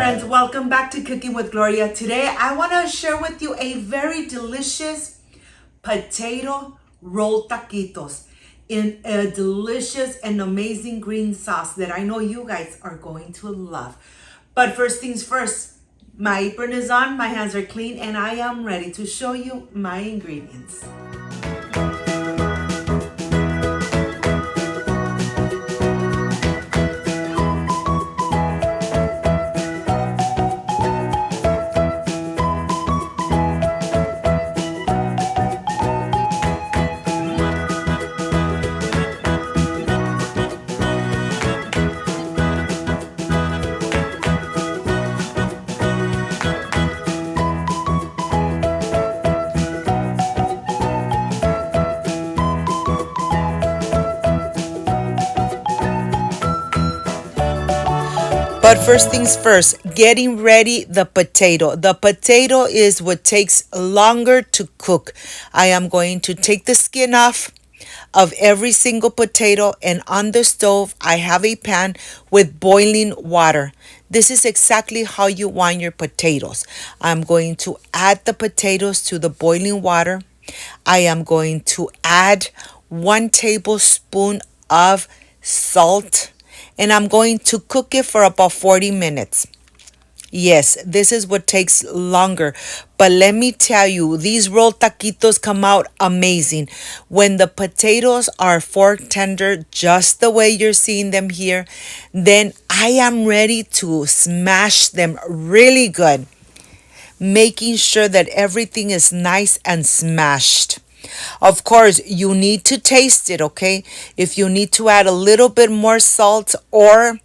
friends, welcome back to Cooking with Gloria. Today I want to share with you a very delicious potato rolled taquitos in a delicious and amazing green sauce that I know you guys are going to love. But first things first, my apron is on, my hands are clean, and I am ready to show you my ingredients. But first things first, getting ready the potato. The potato is what takes longer to cook. I am going to take the skin off of every single potato, and on the stove I have a pan with boiling water. This is exactly how you want your potatoes. I'm going to add the potatoes to the boiling water. I am going to add 1 tablespoon of salt, and I'm going to cook it for about 40 minutes. Yes, this is what takes longer. But let me tell you, these rolled taquitos come out amazing. When the potatoes are fork tender, just the way you're seeing them here, then I am ready to smash them really good, making sure that everything is nice and smashed. Of course, you need to taste it, okay? If you need to add a little bit more salt or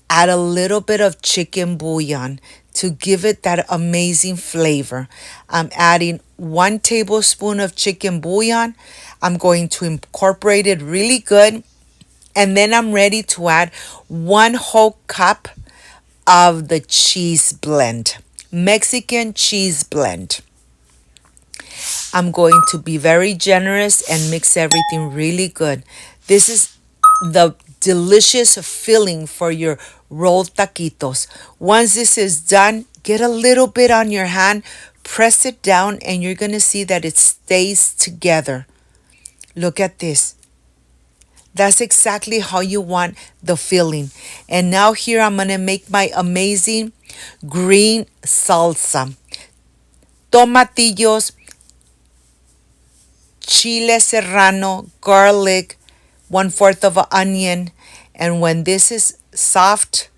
add a little bit of chicken bouillon to give it that amazing flavor. I'm adding 1 tablespoon of chicken bouillon. I'm going to incorporate it really good. And then I'm ready to add 1 whole cup of the cheese blend, Mexican cheese blend. I'm going to be very generous and mix everything really good. This is the delicious filling for your rolled taquitos. Once this is done, get a little bit on your hand, press it down, and you're going to see that it stays together. Look at this. That's exactly how you want the filling. And now here I'm going to make my amazing green salsa. Tomatillos, chile serrano, garlic, 1/4 of an onion. And when this is soft,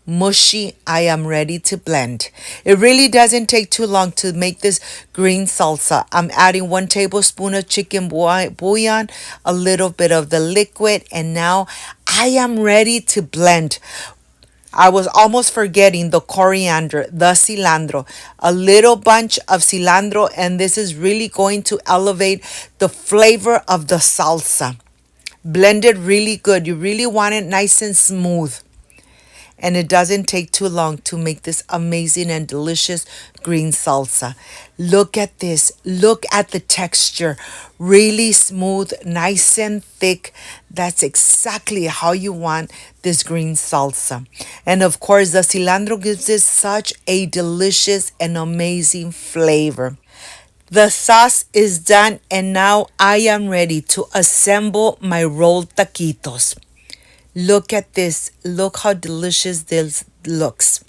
mushy, I am ready to blend. It really doesn't take too long to make this green salsa. I'm adding 1 tablespoon of chicken bouillon, a little bit of the liquid, and now I am ready to blend. I was almost forgetting the coriander, the cilantro, a little bunch of cilantro, and this is really going to elevate the flavor of the salsa. Blend it really good. You really want it nice and smooth. And it doesn't take too long to make this amazing and delicious green salsa. Look at this. Look at the texture. Really smooth, nice and thick. That's exactly how you want this green salsa. And of course, the cilantro gives it such a delicious and amazing flavor. The sauce is done, and now I am ready to assemble my rolled taquitos. Look at this. Look how delicious this looks.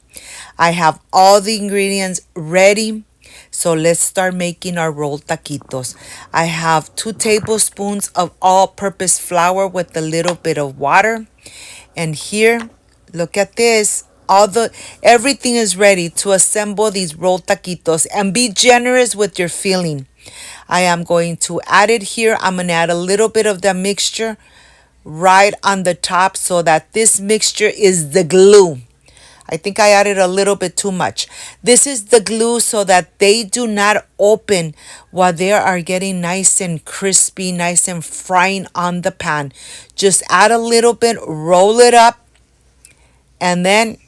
I have all the ingredients ready. So let's start making our rolled taquitos. I have 2 tablespoons of all-purpose flour with a little bit of water. And here, look at this. Everything is ready to assemble these rolled taquitos, and be generous with your filling. I am going to add it here. I'm going to add a little bit of the mixture right on the top so that this mixture is the glue. I think I added a little bit too much. This is the glue so that they do not open while they are getting nice and crispy, nice and frying on the pan. Just add a little bit, roll it up, and then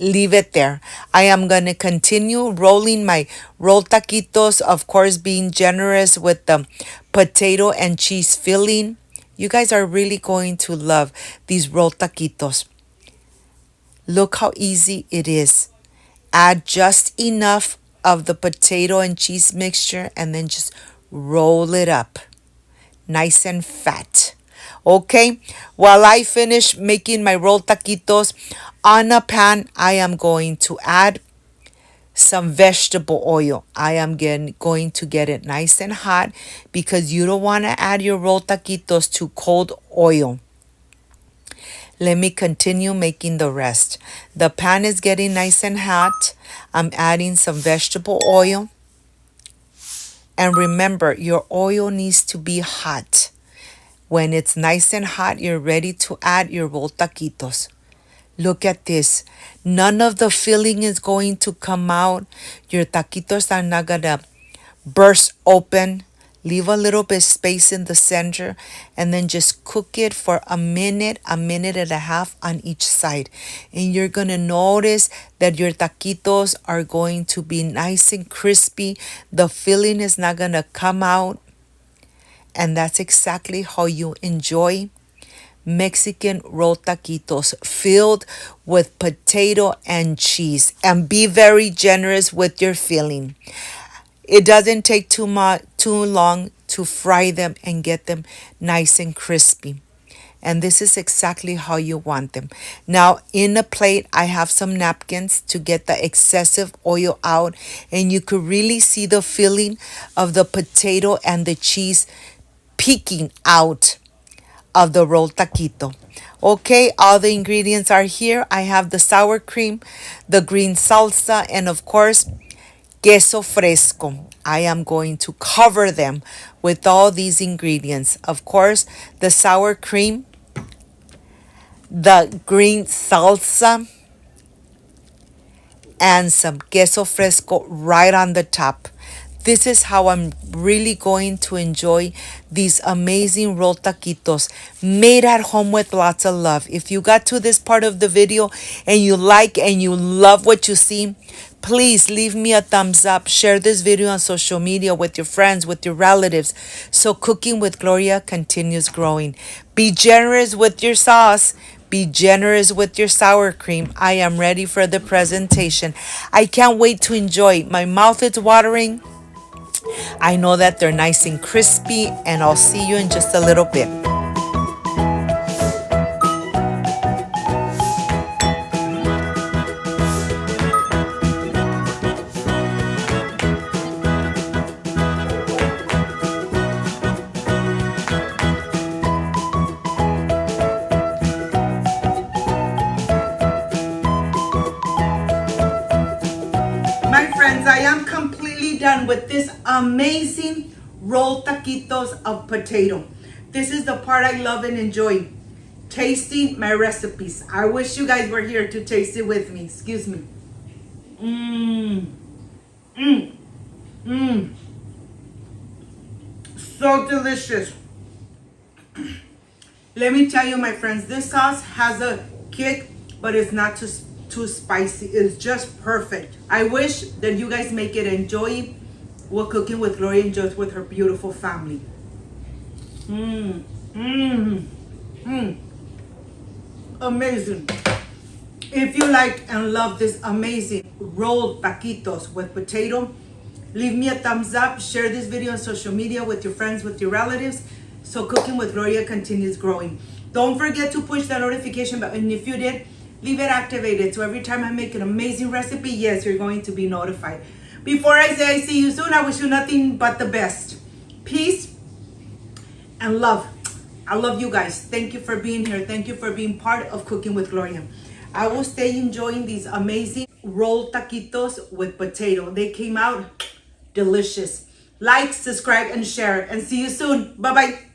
leave it there. I am going to continue rolling my rolled taquitos, of course, being generous with the potato and cheese filling. You guys are really going to love these rolled taquitos. Look how easy it is. Add just enough of the potato and cheese mixture and then just roll it up. Nice and fat. Okay, while I finish making my rolled taquitos on a pan, I am going to add some vegetable oil. I am going to get it nice and hot because you don't want to add your rolled taquitos to cold oil. Let me continue making the rest. The pan is getting nice and hot. I'm adding some vegetable oil. And remember, your oil needs to be hot. When it's nice and hot, you're ready to add your rolled taquitos. Look at this. None of the filling is going to come out. Your taquitos are not going to burst open. Leave a little bit space in the center and then just cook it for a minute and a half on each side. And you're going to notice that your taquitos are going to be nice and crispy. The filling is not going to come out. And that's exactly how you enjoy Mexican rolled taquitos filled with potato and cheese. And be very generous with your filling. It doesn't take too long to fry them and get them nice and crispy. And this is exactly how you want them. Now, in a plate, I have some napkins to get the excessive oil out. And you could really see the filling of the potato and the cheese peeking out of the rolled taquito. Okay, all the ingredients are here. I have the sour cream, the green salsa, and of course, queso fresco. I am going to cover them with all these ingredients. Of course, the sour cream, the green salsa, and some queso fresco right on the top. This is how I'm really going to enjoy these amazing rolled taquitos made at home with lots of love. If you got to this part of the video and you like and you love what you see, please leave me a thumbs up. Share this video on social media with your friends, with your relatives, so Cooking with Gloria continues growing. Be generous with your sauce. Be generous with your sour cream. I am ready for the presentation. I can't wait to enjoy. My mouth is watering. I know that they're nice and crispy, and I'll see you in just a little bit. My friends, I am completely done with this amazing rolled taquitos of potato. This is the part I love and enjoy, tasting my recipes. I wish you guys were here to taste it with me. Excuse me. So delicious. Let me tell you, my friends, this sauce has a kick, but it's not too spicy. It's just perfect. I wish that you guys make it enjoy what Cooking with Gloria enjoys with her beautiful family. Amazing. If you like and love this amazing rolled taquitos with potato, leave me a thumbs up. Share this video on social media with your friends, with your relatives, so Cooking with Gloria continues growing. Don't forget to push that notification button. And if you did, leave it activated. So every time I make an amazing recipe, yes, you're going to be notified. Before I say I see you soon, I wish you nothing but the best. Peace and love. I love you guys. Thank you for being here. Thank you for being part of Cooking with Gloria. I will stay enjoying these amazing rolled taquitos with potato. They came out delicious. Like, subscribe, and share. And see you soon. Bye-bye.